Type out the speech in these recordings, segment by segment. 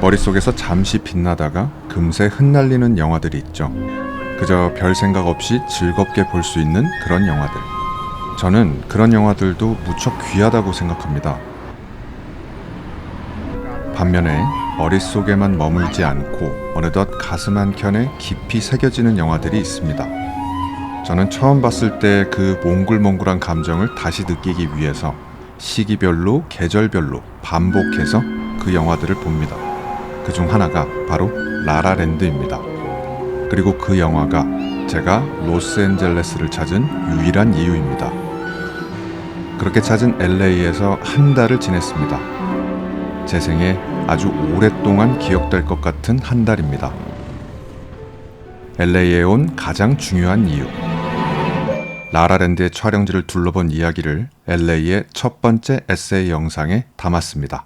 머릿속에서 잠시 빛나다가 금세 흩날리는 영화들이 있죠. 그저 별 생각 없이 즐겁게 볼 수 있는 그런 영화들. 저는 그런 영화들도 무척 귀하다고 생각합니다. 반면에 머릿속에만 머물지 않고 어느덧 가슴 한켠에 깊이 새겨지는 영화들이 있습니다. 저는 처음 봤을 때 그 몽글몽글한 감정을 다시 느끼기 위해서 시기별로, 계절별로 반복해서 그 영화들을 봅니다. 그중 하나가 바로 라라랜드입니다. 그리고 그 영화가 제가 로스앤젤레스를 찾은 유일한 이유입니다. 그렇게 찾은 LA에서 한 달을 지냈습니다. 제 생에 아주 오랫동안 기억될 것 같은 한 달입니다. LA에 온 가장 중요한 이유. 라라랜드의 촬영지를 둘러본 이야기를 LA의 첫 번째 에세이 영상에 담았습니다.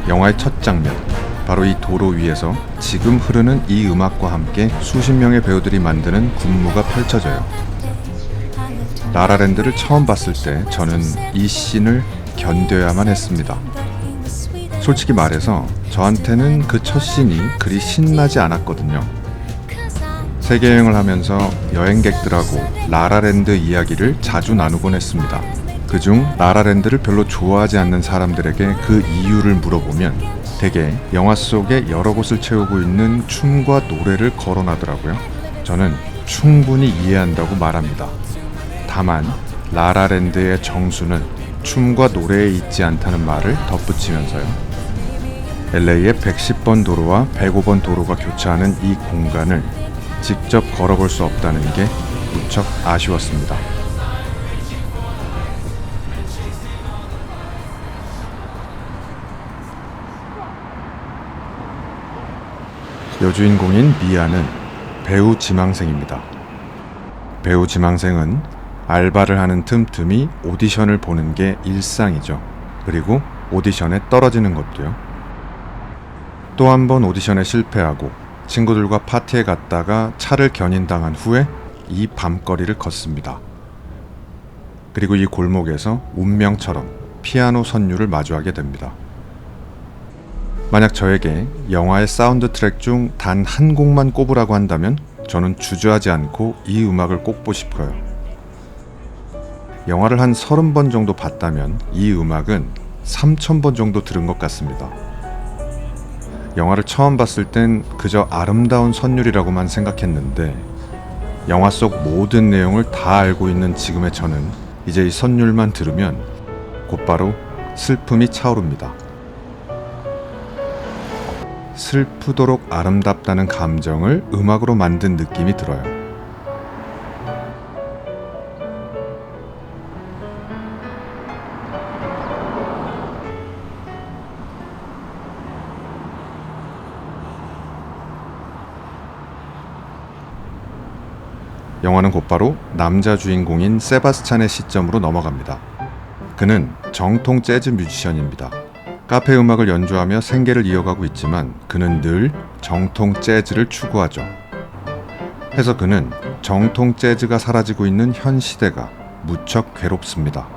영화의 첫 장면, 바로 이 도로 위에서 지금 흐르는 이 음악과 함께 수십 명의 배우들이 만드는 군무가 펼쳐져요. 라라랜드를 처음 봤을 때 저는 이 씬을 견뎌야만 했습니다. 솔직히 말해서 저한테는 그 첫 씬이 그리 신나지 않았거든요. 세계여행을 하면서 여행객들하고 라라랜드 이야기를 자주 나누곤 했습니다. 그중 라라랜드를 별로 좋아하지 않는 사람들에게 그 이유를 물어보면 대개 영화 속에 여러 곳을 채우고 있는 춤과 노래를 거론하더라고요. 저는 충분히 이해한다고 말합니다. 다만 라라랜드의 정수는 춤과 노래에 있지 않다는 말을 덧붙이면서요. LA의 110번 도로와 105번 도로가 교차하는 이 공간을 직접 걸어볼 수 없다는 게 무척 아쉬웠습니다. 여주인공인 미아는 배우 지망생입니다. 배우 지망생은 알바를 하는 틈틈이 오디션을 보는 게 일상이죠. 그리고 오디션에 떨어지는 것도요. 또 한 번 오디션에 실패하고 친구들과 파티에 갔다가 차를 견인당한 후에 이 밤거리를 걷습니다. 그리고 이 골목에서 운명처럼 피아노 선율을 마주하게 됩니다. 만약 저에게 영화의 사운드 트랙 중 단 한 곡만 꼽으라고 한다면 저는 주저하지 않고 이 음악을 꼽고 싶어요. 영화를 한 30번 정도 봤다면 이 음악은 3000번 정도 들은 것 같습니다. 영화를 처음 봤을 땐 그저 아름다운 선율이라고만 생각했는데 영화 속 모든 내용을 다 알고 있는 지금의 저는 이제 이 선율만 들으면 곧바로 슬픔이 차오릅니다. 슬프도록 아름답다는 감정을 음악으로 만든 느낌이 들어요. 영화는 곧바로 남자 주인공인 세바스찬의 시점으로 넘어갑니다. 그는 정통 재즈 뮤지션입니다. 카페 음악을 연주하며 생계를 이어가고 있지만 그는 늘 정통 재즈를 추구하죠. 해서 그는 정통 재즈가 사라지고 있는 현 시대가 무척 괴롭습니다.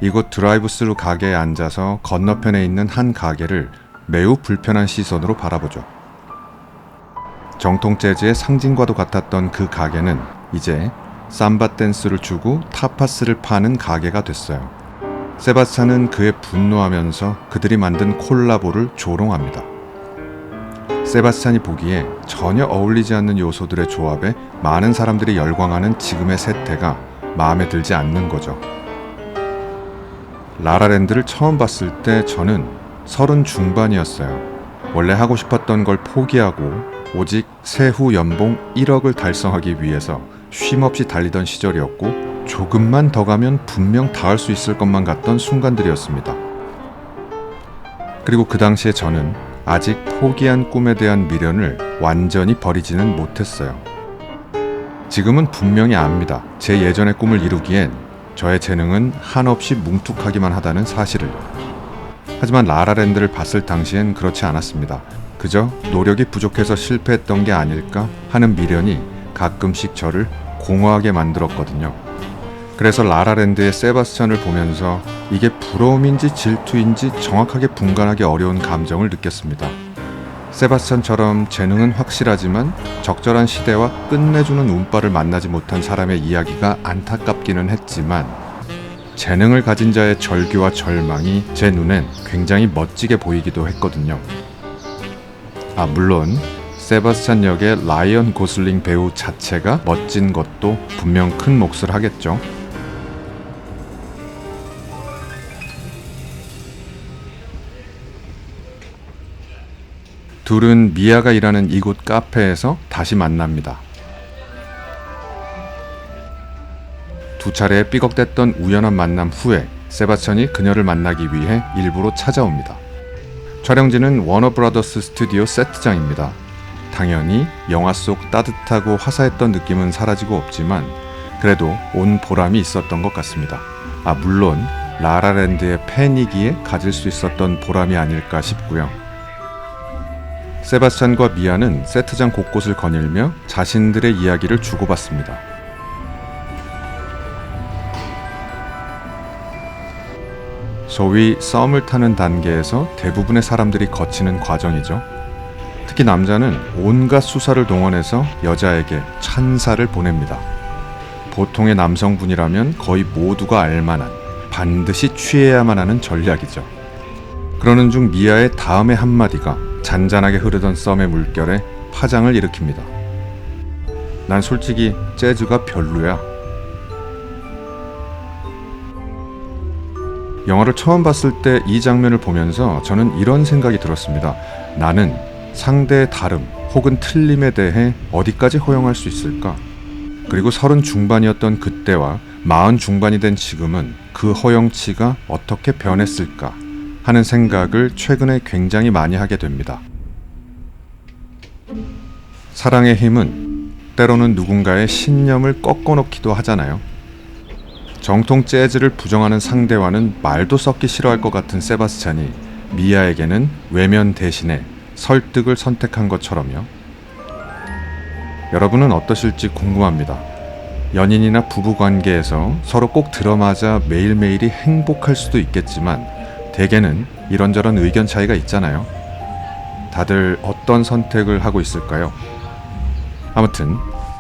이곳 드라이브스루 가게에 앉아서 건너편에 있는 한 가게를 매우 불편한 시선으로 바라보죠. 정통 재즈의 상징과도 같았던 그 가게는 이제 삼바 댄스를 주고 타파스를 파는 가게가 됐어요. 세바스찬은 그에 분노하면서 그들이 만든 콜라보를 조롱합니다. 세바스찬이 보기에 전혀 어울리지 않는 요소들의 조합에 많은 사람들이 열광하는 지금의 세태가 마음에 들지 않는 거죠. 라라랜드를 처음 봤을 때 저는 30 중반이었어요. 원래 하고 싶었던 걸 포기하고 오직 세후 연봉 1억을 달성하기 위해서 쉼없이 달리던 시절이었고 조금만 더 가면 분명 닿을 수 있을 것만 같던 순간들이었습니다. 그리고 그 당시에 저는 아직 포기한 꿈에 대한 미련을 완전히 버리지는 못했어요. 지금은 분명히 압니다. 제 예전의 꿈을 이루기엔 저의 재능은 한없이 뭉툭하기만 하다는 사실을. 하지만 라라랜드를 봤을 당시엔 그렇지 않았습니다. 그저 노력이 부족해서 실패했던 게 아닐까 하는 미련이 가끔씩 저를 공허하게 만들었거든요. 그래서 라라랜드의 세바스찬을 보면서 이게 부러움인지 질투인지 정확하게 분간하기 어려운 감정을 느꼈습니다. 세바스찬처럼 재능은 확실하지만 적절한 시대와 끝내주는 운빨을 만나지 못한 사람의 이야기가 안타깝기는 했지만 재능을 가진 자의 절규와 절망이 제 눈엔 굉장히 멋지게 보이기도 했거든요. 물론 세바스찬 역의 라이언 고슬링 배우 자체가 멋진 것도 분명 큰 몫을 하겠죠. 둘은 미아가 일하는 이곳 카페에서 다시 만납니다. 두 차례 삐걱댔던 우연한 만남 후에 세바스찬이 그녀를 만나기 위해 일부러 찾아옵니다. 촬영지는 워너브라더스 스튜디오 세트장입니다. 당연히 영화 속 따뜻하고 화사했던 느낌은 사라지고 없지만 그래도 온 보람이 있었던 것 같습니다. 물론 라라랜드의 팬이기에 가질 수 있었던 보람이 아닐까 싶고요. 세바스찬과 미아는 세트장 곳곳을 거닐며 자신들의 이야기를 주고받습니다. 소위 썸을 타는 단계에서 대부분의 사람들이 거치는 과정이죠. 특히 남자는 온갖 수사를 동원해서 여자에게 찬사를 보냅니다. 보통의 남성분이라면 거의 모두가 알만한, 반드시 취해야만 하는 전략이죠. 그러는 중 미아의 다음의 한마디가 잔잔하게 흐르던 썸의 물결에 파장을 일으킵니다. 난 솔직히 재즈가 별로야. 영화를 처음 봤을 때 이 장면을 보면서 저는 이런 생각이 들었습니다. 나는 상대의 다름 혹은 틀림에 대해 어디까지 허용할 수 있을까? 그리고 30 중반이었던 그때와 40 중반이 된 지금은 그 허용치가 어떻게 변했을까 하는 생각을 최근에 굉장히 많이 하게 됩니다. 사랑의 힘은 때로는 누군가의 신념을 꺾어놓기도 하잖아요. 정통 재즈를 부정하는 상대와는 말도 섞기 싫어할 것 같은 세바스찬이 미아에게는 외면 대신에 설득을 선택한 것처럼요. 여러분은 어떠실지 궁금합니다. 연인이나 부부관계에서 서로 꼭 들어맞아 매일매일이 행복할 수도 있겠지만 대개는 이런저런 의견 차이가 있잖아요. 다들 어떤 선택을 하고 있을까요? 아무튼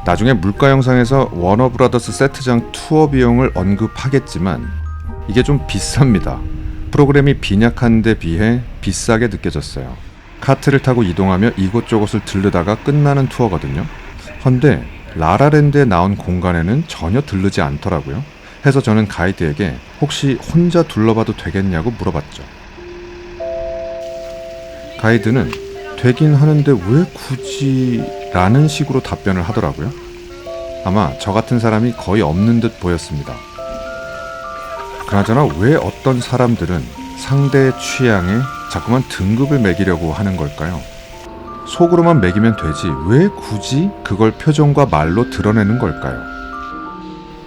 나중에 물가 영상에서 워너브라더스 세트장 투어 비용을 언급하겠지만 이게 좀 비쌉니다. 프로그램이 빈약한 데 비해 비싸게 느껴졌어요. 카트를 타고 이동하며 이곳저곳을 들르다가 끝나는 투어거든요. 헌데 라라랜드에 나온 공간에는 전혀 들르지 않더라고요. 해서 저는 가이드에게 혹시 혼자 둘러봐도 되겠냐고 물어봤죠. 가이드는 되긴 하는데 왜 굳이 라는 식으로 답변을 하더라고요. 아마 저 같은 사람이 거의 없는 듯 보였습니다. 그나저나 왜 어떤 사람들은 상대의 취향에 자꾸만 등급을 매기려고 하는 걸까요? 속으로만 매기면 되지 왜 굳이 그걸 표정과 말로 드러내는 걸까요?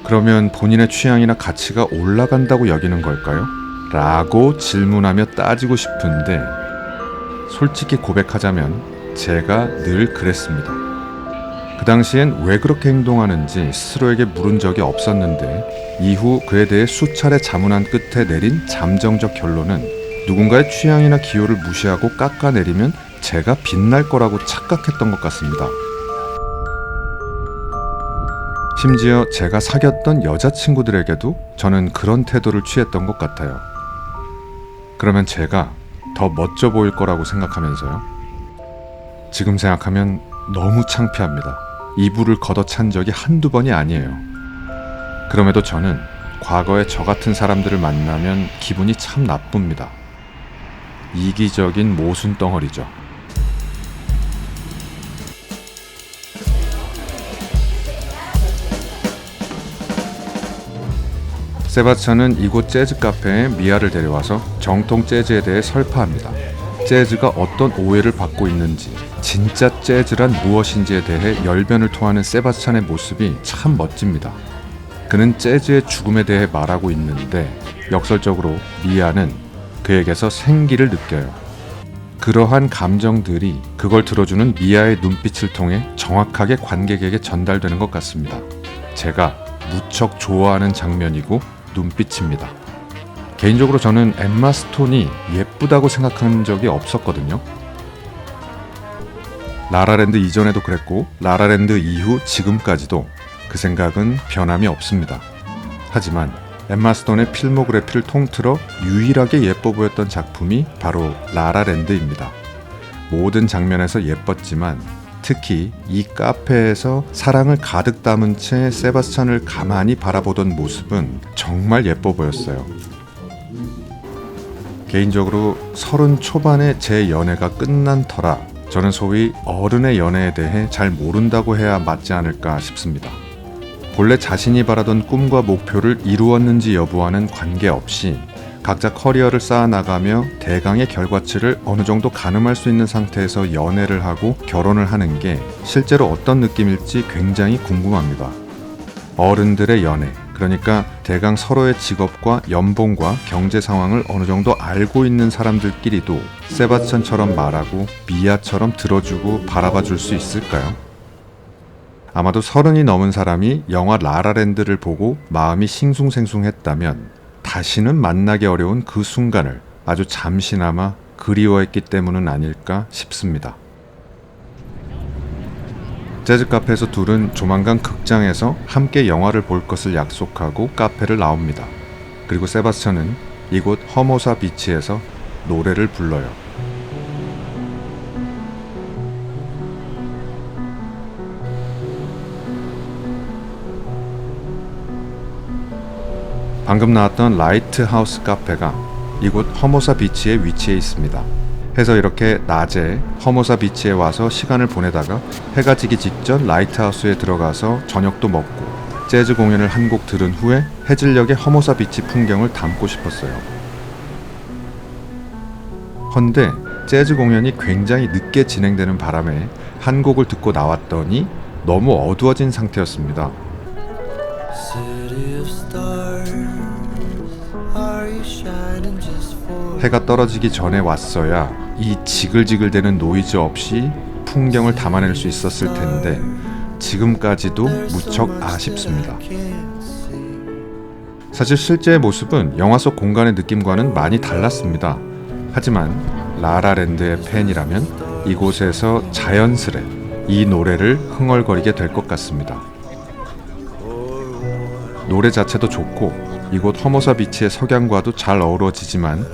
그러면 본인의 취향이나 가치가 올라간다고 여기는 걸까요? 라고 질문하며 따지고 싶은데 솔직히 고백하자면 제가 늘 그랬습니다. 그 당시엔 왜 그렇게 행동하는지 스스로에게 물은 적이 없었는데 이후 그에 대해 수차례 자문한 끝에 내린 잠정적 결론은 누군가의 취향이나 기호를 무시하고 깎아내리면 제가 빛날 거라고 착각했던 것 같습니다. 심지어 제가 사귀었던 여자친구들에게도 저는 그런 태도를 취했던 것 같아요. 그러면 제가 더 멋져 보일 거라고 생각하면서요. 지금 생각하면 너무 창피합니다. 이불을 걷어찬 적이 한두 번이 아니에요. 그럼에도 저는 과거에 저 같은 사람들을 만나면 기분이 참 나쁩니다. 이기적인 모순 덩어리죠. 세바스찬은 이곳 재즈 카페에 미아를 데려와서 정통 재즈에 대해 설파합니다. 재즈가 어떤 오해를 받고 있는지, 진짜 재즈란 무엇인지에 대해 열변을 토하는 세바스찬의 모습이 참 멋집니다. 그는 재즈의 죽음에 대해 말하고 있는데 역설적으로 미아는 그에게서 생기를 느껴요. 그러한 감정들이 그걸 들어주는 미아의 눈빛을 통해 정확하게 관객에게 전달되는 것 같습니다. 제가 무척 좋아하는 장면이고 눈빛입니다. 개인적으로 저는 엠마 스톤이 예쁘다고 생각한 적이 없었거든요. 라라랜드 이전에도 그랬고 라라랜드 이후 지금까지도 그 생각은 변함이 없습니다. 하지만 엠마 스톤의 필모그래피를 통틀어 유일하게 예뻐 보였던 작품이 바로 라라랜드입니다. 모든 장면에서 예뻤지만 특히 이 카페에서 사랑을 가득 담은 채 세바스찬을 가만히 바라보던 모습은 정말 예뻐 보였어요. 개인적으로 30 초반에 제 연애가 끝난 터라 저는 소위 어른의 연애에 대해 잘 모른다고 해야 맞지 않을까 싶습니다. 본래 자신이 바라던 꿈과 목표를 이루었는지 여부와는 관계없이 각자 커리어를 쌓아나가며 대강의 결과치를 어느 정도 가늠할 수 있는 상태에서 연애를 하고 결혼을 하는 게 실제로 어떤 느낌일지 굉장히 궁금합니다. 어른들의 연애, 그러니까 대강 서로의 직업과 연봉과 경제 상황을 어느 정도 알고 있는 사람들끼리도 세바스찬처럼 말하고 미아처럼 들어주고 바라봐 줄 수 있을까요? 아마도 30이 넘은 사람이 영화 라라랜드를 보고 마음이 싱숭생숭했다면 다시는 만나기 어려운 그 순간을 아주 잠시나마 그리워했기 때문은 아닐까 싶습니다. 재즈 카페에서 둘은 조만간 극장에서 함께 영화를 볼 것을 약속하고 카페를 나옵니다. 그리고 세바스찬은 이곳 허모사 비치에서 노래를 불러요. 방금 나왔던 라이트하우스 카페가 이곳 허모사 비치에 위치해 있습니다. 해서 이렇게 낮에 허모사 비치에 와서 시간을 보내다가 해가 지기 직전 라이트하우스에 들어가서 저녁도 먹고 재즈 공연을 한 곡 들은 후에 해질녘의 허모사 비치 풍경을 담고 싶었어요. 헌데 재즈 공연이 굉장히 늦게 진행되는 바람에 한 곡을 듣고 나왔더니 너무 어두워진 상태였습니다. 해가 떨어지기 전에 왔어야 이 지글지글대는 노이즈 없이 풍경을 담아낼 수 있었을 텐데 지금까지도 무척 아쉽습니다. 사실 실제의 모습은 영화 속 공간의 느낌과는 많이 달랐습니다. 하지만 라라랜드의 팬이라면 이곳에서 자연스레 이 노래를 흥얼거리게 될 것 같습니다. 노래 자체도 좋고 이곳 허모사 비치의 석양과도 잘 어우러지지만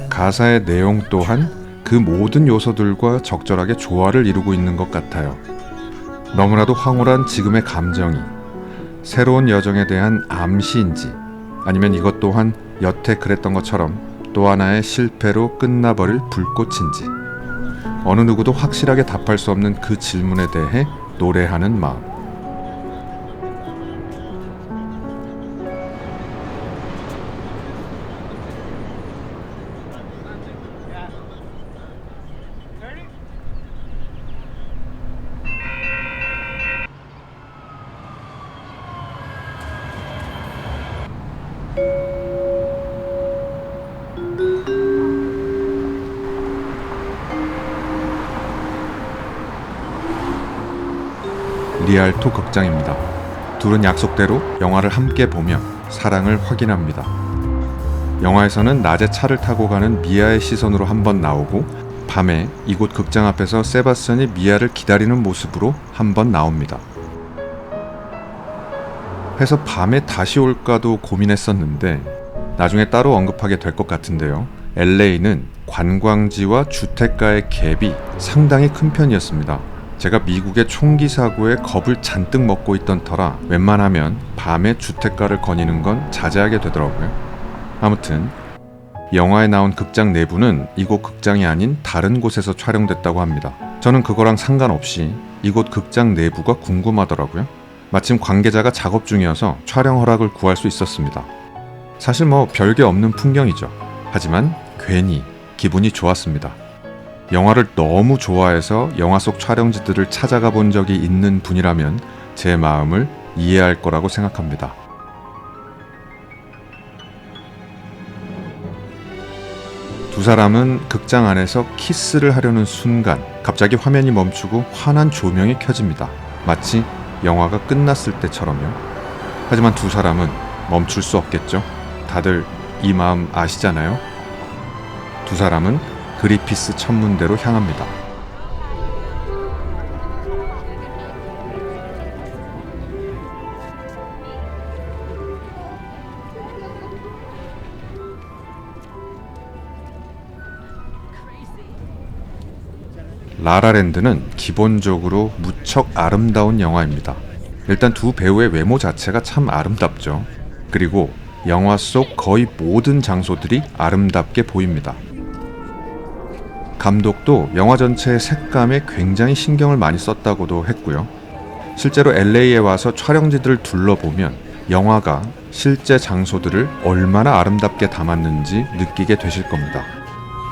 가사의 내용 또한 그 모든 요소들과 적절하게 조화를 이루고 있는 것 같아요. 너무나도 황홀한 지금의 감정이 새로운 여정에 대한 암시인지 아니면 이것 또한 여태 그랬던 것처럼 또 하나의 실패로 끝나버릴 불꽃인지 어느 누구도 확실하게 답할 수 없는 그 질문에 대해 노래하는 마음. 리알토 극장입니다. 둘은 약속대로 영화를 함께 보며 사랑을 확인합니다. 영화에서는 낮에 차를 타고 가는 미아의 시선으로 한번 나오고 밤에 이곳 극장 앞에서 세바스찬이 미아를 기다리는 모습으로 한번 나옵니다. 해서 밤에 다시 올까도 고민했었는데 나중에 따로 언급하게 될 것 같은데요. LA는 관광지와 주택가의 갭이 상당히 큰 편이었습니다. 제가 미국의 총기 사고에 겁을 잔뜩 먹고 있던 터라 웬만하면 밤에 주택가를 거니는 건 자제하게 되더라고요. 아무튼 영화에 나온 극장 내부는 이곳 극장이 아닌 다른 곳에서 촬영됐다고 합니다. 저는 그거랑 상관없이 이곳 극장 내부가 궁금하더라고요. 마침 관계자가 작업 중이어서 촬영 허락을 구할 수 있었습니다. 사실 뭐 별게 없는 풍경이죠. 하지만 괜히 기분이 좋았습니다. 영화를 너무 좋아해서 영화 속 촬영지들을 찾아가 본 적이 있는 분이라면 제 마음을 이해할 거라고 생각합니다. 두 사람은 극장 안에서 키스를 하려는 순간 갑자기 화면이 멈추고 환한 조명이 켜집니다. 마치 영화가 끝났을 때처럼요. 하지만 두 사람은 멈출 수 없겠죠. 다들 이 마음 아시잖아요. 두 사람은 그리피스 천문대로 향합니다. 라라랜드는 기본적으로 무척 아름다운 영화입니다. 일단 두 배우의 외모 자체가 참 아름답죠. 그리고 영화 속 거의 모든 장소들이 아름답게 보입니다. 감독도 영화 전체의 색감에 굉장히 신경을 많이 썼다고도 했고요. 실제로 LA에 와서 촬영지들을 둘러보면 영화가 실제 장소들을 얼마나 아름답게 담았는지 느끼게 되실 겁니다.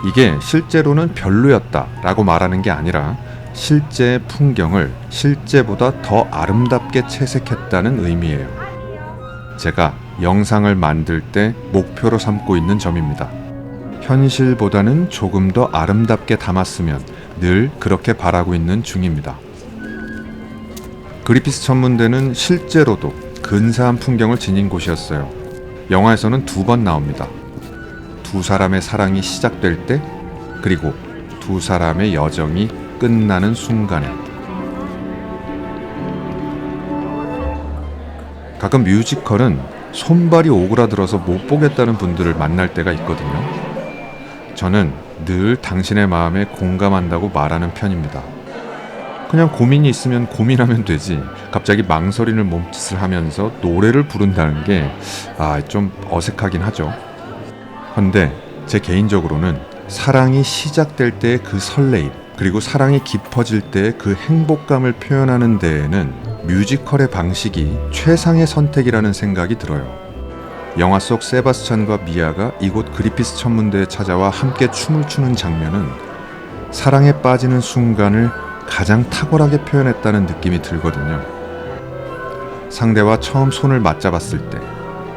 이게 실제로는 별로였다라고 말하는 게 아니라 실제 풍경을 실제보다 더 아름답게 채색했다는 의미예요. 제가 영상을 만들 때 목표로 삼고 있는 점입니다. 현실보다는 조금 더 아름답게 담았으면 늘 그렇게 바라고 있는 중입니다. 그리피스 천문대는 실제로도 근사한 풍경을 지닌 곳이었어요. 영화에서는 2번 나옵니다. 두 사람의 사랑이 시작될 때, 그리고 두 사람의 여정이 끝나는 순간에. 가끔 뮤지컬은 손발이 오그라들어서 못 보겠다는 분들을 만날 때가 있거든요. 저는 늘 당신의 마음에 공감한다고 말하는 편입니다. 그냥 고민이 있으면 고민하면 되지, 갑자기 망설이는 몸짓을 하면서 노래를 부른다는 게 좀 어색하긴 하죠. 근데 제 개인적으로는 사랑이 시작될 때의 그 설레임, 그리고 사랑이 깊어질 때의 그 행복감을 표현하는 데에는 뮤지컬의 방식이 최상의 선택이라는 생각이 들어요. 영화 속 세바스찬과 미아가 이곳 그리피스 천문대에 찾아와 함께 춤을 추는 장면은 사랑에 빠지는 순간을 가장 탁월하게 표현했다는 느낌이 들거든요. 상대와 처음 손을 맞잡았을 때,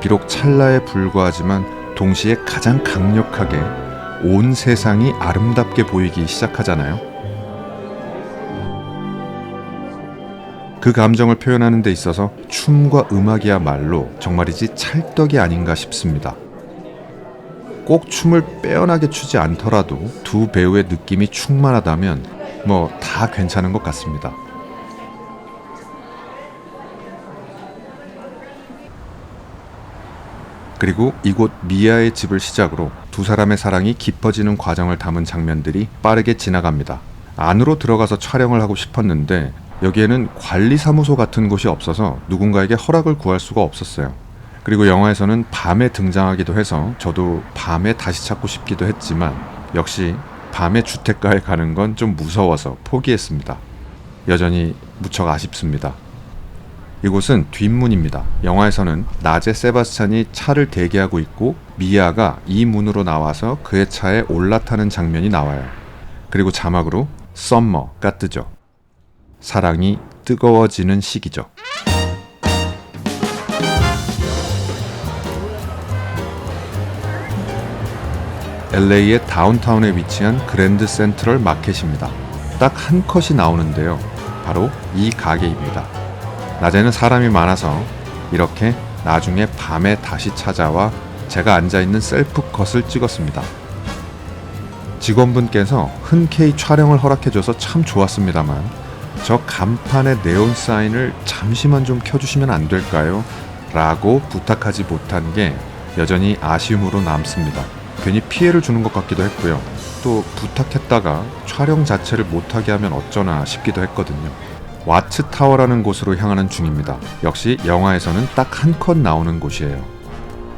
비록 찰나에 불과하지만 동시에 가장 강력하게 온 세상이 아름답게 보이기 시작하잖아요. 그 감정을 표현하는 데 있어서 춤과 음악이야말로 정말이지 찰떡이 아닌가 싶습니다. 꼭 춤을 빼어나게 추지 않더라도 두 배우의 느낌이 충만하다면 다 괜찮은 것 같습니다. 그리고 이곳 미아의 집을 시작으로 두 사람의 사랑이 깊어지는 과정을 담은 장면들이 빠르게 지나갑니다. 안으로 들어가서 촬영을 하고 싶었는데 여기에는 관리사무소 같은 곳이 없어서 누군가에게 허락을 구할 수가 없었어요. 그리고 영화에서는 밤에 등장하기도 해서 저도 밤에 다시 찾고 싶기도 했지만 역시 밤에 주택가에 가는 건 좀 무서워서 포기했습니다. 여전히 무척 아쉽습니다. 이곳은 뒷문입니다. 영화에서는 낮에 세바스찬이 차를 대기하고 있고 미아가 이 문으로 나와서 그의 차에 올라타는 장면이 나와요. 그리고 자막으로 썸머가 뜨죠. 사랑이 뜨거워지는 시기죠. LA의 다운타운에 위치한 그랜드 센트럴 마켓입니다. 딱 한 컷이 나오는데요. 바로 이 가게입니다. 낮에는 사람이 많아서 이렇게 나중에 밤에 다시 찾아와 제가 앉아있는 셀프 컷을 찍었습니다. 직원분께서 흔쾌히 촬영을 허락해줘서 참 좋았습니다만 저 간판의 네온 사인을 잠시만 좀 켜주시면 안 될까요? 라고 부탁하지 못한 게 여전히 아쉬움으로 남습니다. 괜히 피해를 주는 것 같기도 했고요. 또 부탁했다가 촬영 자체를 못하게 하면 어쩌나 싶기도 했거든요. 와츠타워라는 곳으로 향하는 중입니다. 역시 영화에서는 딱 한 컷 나오는 곳이에요.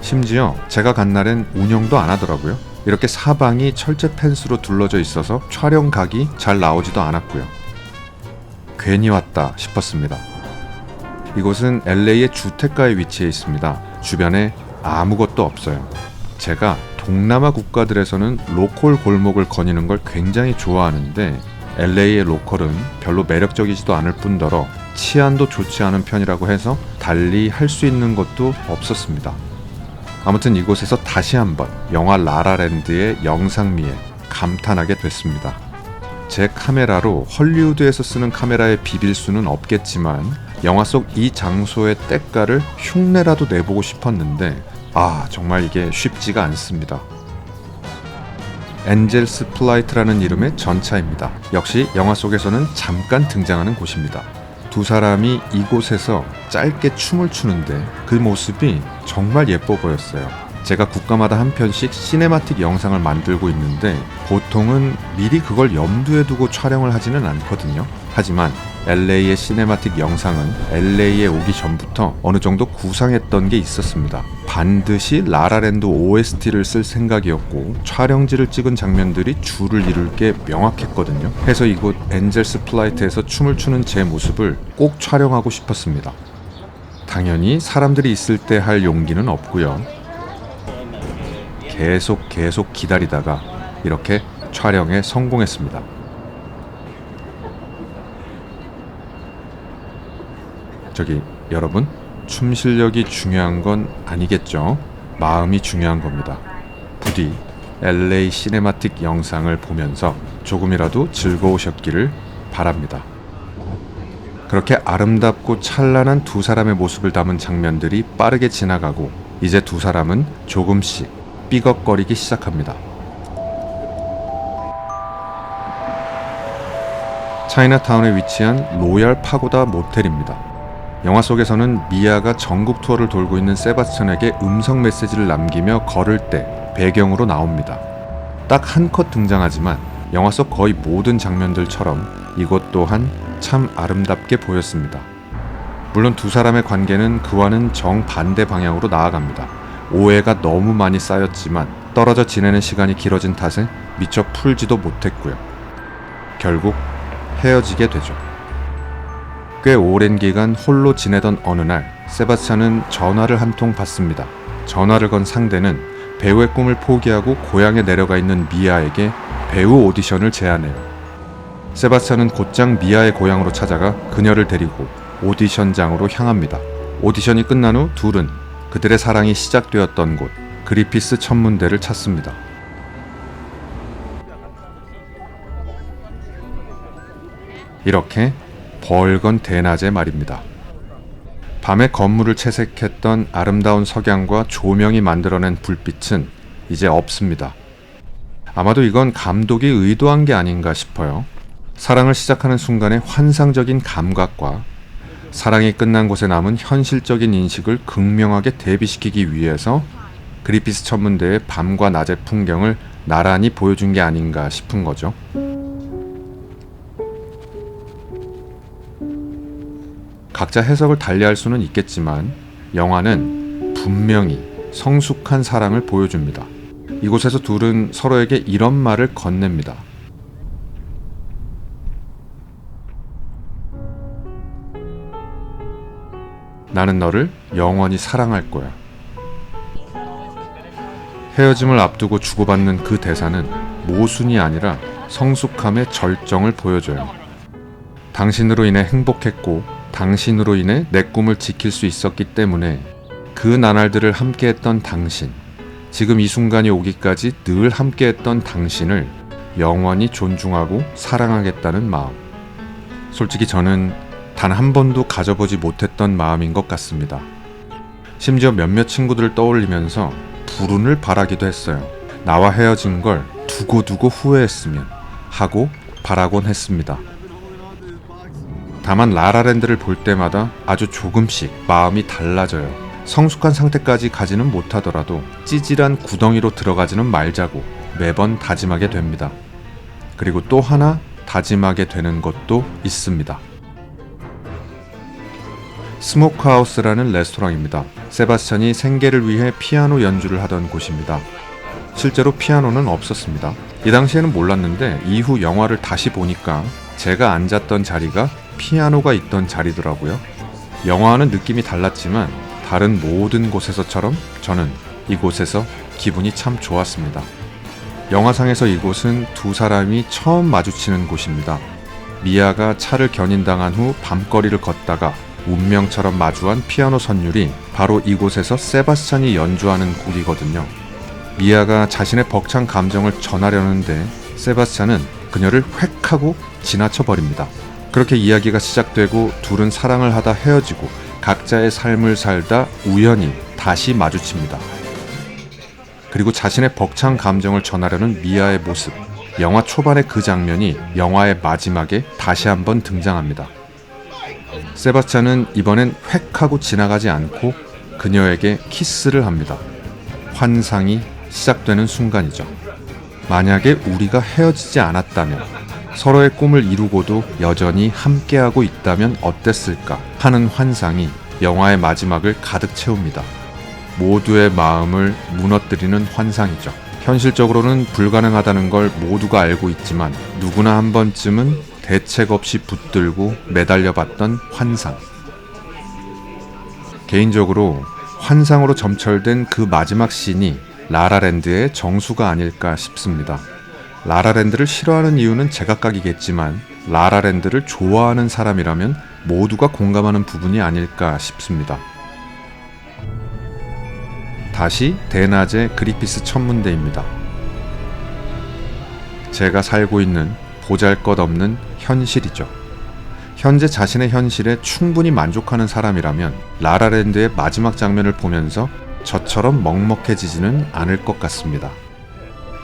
심지어 제가 간 날엔 운영도 안 하더라고요. 이렇게 사방이 철제 펜스로 둘러져 있어서 촬영 각이 잘 나오지도 않았고요. 괜히 왔다 싶었습니다. 이곳은 LA의 주택가에 위치해 있습니다. 주변에 아무것도 없어요. 제가 동남아 국가들에서는 로컬 골목을 거니는 걸 굉장히 좋아하는데 LA의 로컬은 별로 매력적이지도 않을 뿐더러 치안도 좋지 않은 편이라고 해서 달리 할 수 있는 것도 없었습니다. 아무튼 이곳에서 다시 한번 영화 라라랜드의 영상미에 감탄하게 됐습니다. 제 카메라로 헐리우드에서 쓰는 카메라에 비빌 수는 없겠지만 영화 속 이 장소의 때가를 흉내라도 내보고 싶었는데 정말 이게 쉽지가 않습니다. 엔젤스 플라이트라는 이름의 전차입니다. 역시 영화 속에서는 잠깐 등장하는 곳입니다. 두 사람이 이곳에서 짧게 춤을 추는데 그 모습이 정말 예뻐 보였어요. 제가 국가마다 한 편씩 시네마틱 영상을 만들고 있는데 보통은 미리 그걸 염두에 두고 촬영을 하지는 않거든요. 하지만 LA의 시네마틱 영상은 LA에 오기 전부터 어느 정도 구상했던 게 있었습니다. 반드시 라라랜드 OST를 쓸 생각이었고 촬영지를 찍은 장면들이 줄을 이룰 게 명확했거든요. 해서 이곳 엔젤스 플라이트에서 춤을 추는 제 모습을 꼭 촬영하고 싶었습니다. 당연히 사람들이 있을 때 할 용기는 없고요. 계속 기다리다가 이렇게 촬영에 성공했습니다. 여러분, 춤 실력이 중요한 건 아니겠죠? 마음이 중요한 겁니다. 부디 LA 시네마틱 영상을 보면서 조금이라도 즐거우셨기를 바랍니다. 그렇게 아름답고 찬란한 두 사람의 모습을 담은 장면들이 빠르게 지나가고 이제 두 사람은 조금씩 삐걱거리기 시작합니다. 차이나타운에 위치한 로얄 파고다 모텔입니다. 영화 속에서는 미아가 전국 투어를 돌고 있는 세바스찬에게 음성 메시지를 남기며 걸을 때 배경으로 나옵니다. 딱 한 컷 등장하지만 영화 속 거의 모든 장면들처럼 이곳 또한 참 아름답게 보였습니다. 물론 두 사람의 관계는 그와는 정반대 방향으로 나아갑니다. 오해가 너무 많이 쌓였지만 떨어져 지내는 시간이 길어진 탓에 미처 풀지도 못했고요. 결국 헤어지게 되죠. 꽤 오랜 기간 홀로 지내던 어느 날 세바스찬은 전화를 한 통 받습니다. 전화를 건 상대는 배우의 꿈을 포기하고 고향에 내려가 있는 미아에게 배우 오디션을 제안해요. 세바스찬은 곧장 미아의 고향으로 찾아가 그녀를 데리고 오디션장으로 향합니다. 오디션이 끝난 후 둘은 그들의 사랑이 시작되었던 곳 그리피스 천문대를 찾습니다. 이렇게 벌건 대낮에 말입니다. 밤에 건물을 채색했던 아름다운 석양과 조명이 만들어낸 불빛은 이제 없습니다. 아마도 이건 감독이 의도한 게 아닌가 싶어요. 사랑을 시작하는 순간의 환상적인 감각과 사랑이 끝난 곳에 남은 현실적인 인식을 극명하게 대비시키기 위해서 그리피스 천문대의 밤과 낮의 풍경을 나란히 보여준 게 아닌가 싶은 거죠. 각자 해석을 달리할 수는 있겠지만 영화는 분명히 성숙한 사랑을 보여줍니다. 이곳에서 둘은 서로에게 이런 말을 건넵니다. 나는 너를 영원히 사랑할 거야. 헤어짐을 앞두고 주고받는 그 대사는 모순이 아니라 성숙함의 절정을 보여줘요. 당신으로 인해 행복했고 당신으로 인해 내 꿈을 지킬 수 있었기 때문에 그 나날들을 함께했던 당신, 지금 이 순간이 오기까지 늘 함께했던 당신을 영원히 존중하고 사랑하겠다는 마음. 솔직히 저는 단 한 번도 가져보지 못했던 마음인 것 같습니다. 심지어 몇몇 친구들을 떠올리면서 불운을 바라기도 했어요. 나와 헤어진 걸 두고두고 후회했으면 하고 바라곤 했습니다. 다만 라라랜드를 볼 때마다 아주 조금씩 마음이 달라져요. 성숙한 상태까지 가지는 못하더라도 찌질한 구덩이로 들어가지는 말자고 매번 다짐하게 됩니다. 그리고 또 하나 다짐하게 되는 것도 있습니다. 스모크하우스라는 레스토랑입니다. 세바스찬이 생계를 위해 피아노 연주를 하던 곳입니다. 실제로 피아노는 없었습니다. 이 당시에는 몰랐는데 이후 영화를 다시 보니까 제가 앉았던 자리가 피아노가 있던 자리더라고요. 영화와는 느낌이 달랐지만 다른 모든 곳에서처럼 저는 이곳에서 기분이 참 좋았습니다. 영화상에서 이곳은 두 사람이 처음 마주치는 곳입니다. 미아가 차를 견인당한 후 밤거리를 걷다가 운명처럼 마주한 피아노 선율이 바로 이곳에서 세바스찬이 연주하는 곡이거든요. 미아가 자신의 벅찬 감정을 전하려는데 세바스찬은 그녀를 획 하고 지나쳐 버립니다. 그렇게 이야기가 시작되고 둘은 사랑을 하다 헤어지고 각자의 삶을 살다 우연히 다시 마주칩니다. 그리고 자신의 벅찬 감정을 전하려는 미아의 모습, 영화 초반의 그 장면이 영화의 마지막에 다시 한번 등장합니다. 세바스찬은 이번엔 획 하고 지나가지 않고 그녀에게 키스를 합니다. 환상이 시작되는 순간이죠. 만약에 우리가 헤어지지 않았다면, 서로의 꿈을 이루고도 여전히 함께하고 있다면 어땠을까 하는 환상이 영화의 마지막을 가득 채웁니다. 모두의 마음을 무너뜨리는 환상이죠. 현실적으로는 불가능하다는 걸 모두가 알고 있지만 누구나 한 번쯤은 대책 없이 붙들고 매달려봤던 환상. 개인적으로 환상으로 점철된 그 마지막 씬이 라라랜드의 정수가 아닐까 싶습니다. 라라랜드를 싫어하는 이유는 제각각이겠지만 라라랜드를 좋아하는 사람이라면 모두가 공감하는 부분이 아닐까 싶습니다. 다시 대낮의 그리피스 천문대입니다. 제가 살고 있는 보잘것없는 현실이죠. 현재 자신의 현실에 충분히 만족하는 사람이라면 라라랜드의 마지막 장면을 보면서 저처럼 먹먹해지지는 않을 것 같습니다.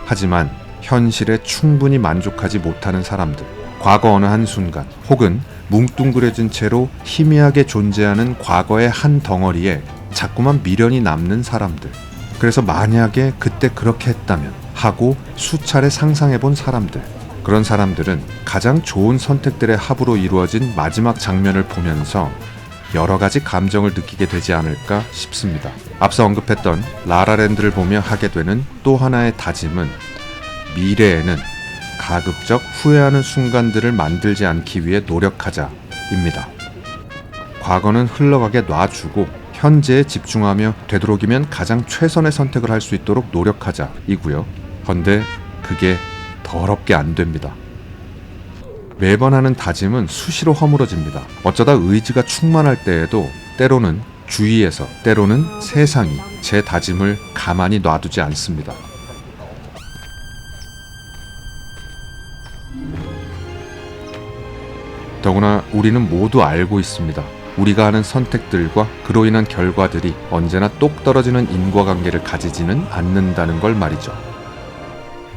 하지만 현실에 충분히 만족하지 못하는 사람들, 과거 어느 한순간 혹은 뭉뚱그려진 채로 희미하게 존재하는 과거의 한 덩어리에 자꾸만 미련이 남는 사람들, 그래서 만약에 그때 그렇게 했다면 하고 수차례 상상해본 사람들, 그런 사람들은 가장 좋은 선택들의 합으로 이루어진 마지막 장면을 보면서 여러 가지 감정을 느끼게 되지 않을까 싶습니다. 앞서 언급했던 라라랜드를 보며 하게 되는 또 하나의 다짐은 미래에는 가급적 후회하는 순간들을 만들지 않기 위해 노력하자입니다. 과거는 흘러가게 놔주고 현재에 집중하며 되도록이면 가장 최선의 선택을 할 수 있도록 노력하자이고요. 헌데 그게 더럽게 안 됩니다. 매번 하는 다짐은 수시로 허물어집니다. 어쩌다 의지가 충만할 때에도 때로는 주위에서, 때로는 세상이 제 다짐을 가만히 놔두지 않습니다. 더구나 우리는 모두 알고 있습니다. 우리가 하는 선택들과 그로 인한 결과들이 언제나 똑 떨어지는 인과관계를 가지지는 않는다는 걸 말이죠.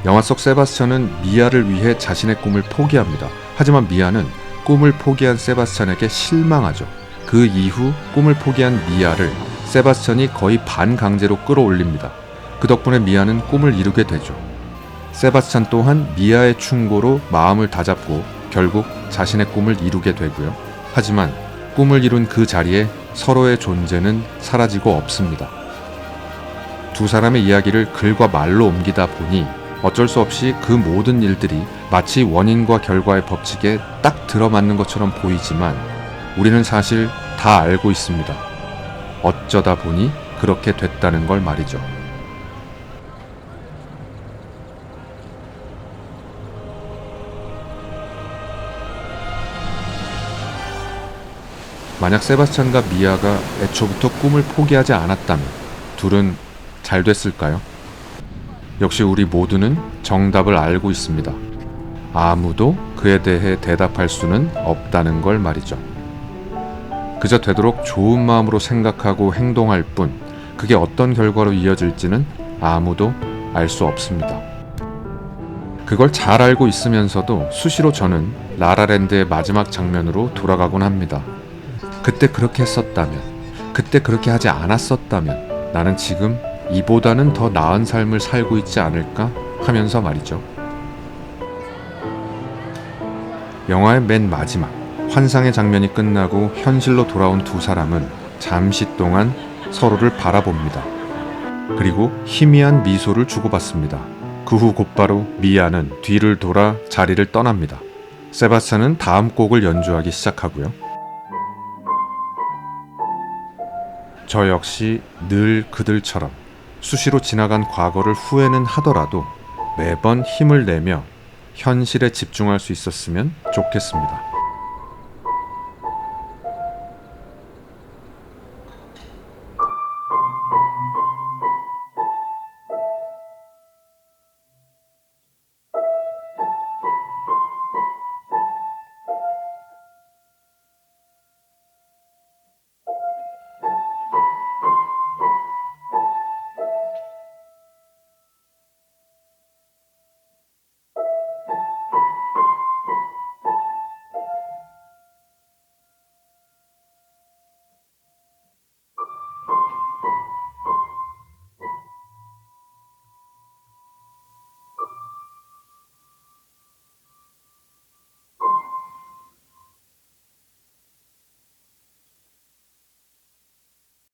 영화 속 세바스찬은 미아를 위해 자신의 꿈을 포기합니다. 하지만 미아는 꿈을 포기한 세바스찬에게 실망하죠. 그 이후 꿈을 포기한 미아를 세바스찬이 거의 반강제로 끌어올립니다. 그 덕분에 미아는 꿈을 이루게 되죠. 세바스찬 또한 미아의 충고로 마음을 다잡고 결국 자신의 꿈을 이루게 되고요. 하지만 꿈을 이룬 그 자리에 서로의 존재는 사라지고 없습니다. 두 사람의 이야기를 글과 말로 옮기다 보니 어쩔 수 없이 그 모든 일들이 마치 원인과 결과의 법칙에 딱 들어맞는 것처럼 보이지만 우리는 사실 다 알고 있습니다. 어쩌다 보니 그렇게 됐다는 걸 말이죠. 만약 세바스찬과 미아가 애초부터 꿈을 포기하지 않았다면 둘은 잘 됐을까요? 역시 우리 모두는 정답을 알고 있습니다. 아무도 그에 대해 대답할 수는 없다는 걸 말이죠. 그저 되도록 좋은 마음으로 생각하고 행동할 뿐, 그게 어떤 결과로 이어질지는 아무도 알 수 없습니다. 그걸 잘 알고 있으면서도 수시로 저는 라라랜드의 마지막 장면으로 돌아가곤 합니다. 그때 그렇게 했었다면, 그때 그렇게 하지 않았었다면 나는 지금 이보다는 더 나은 삶을 살고 있지 않을까 하면서 말이죠. 영화의 맨 마지막, 환상의 장면이 끝나고 현실로 돌아온 두 사람은 잠시 동안 서로를 바라봅니다. 그리고 희미한 미소를 주고받습니다. 그 후 곧바로 미아는 뒤를 돌아 자리를 떠납니다. 세바스찬은 다음 곡을 연주하기 시작하고요. 저 역시 늘 그들처럼 수시로 지나간 과거를 후회는 하더라도 매번 힘을 내며 현실에 집중할 수 있었으면 좋겠습니다.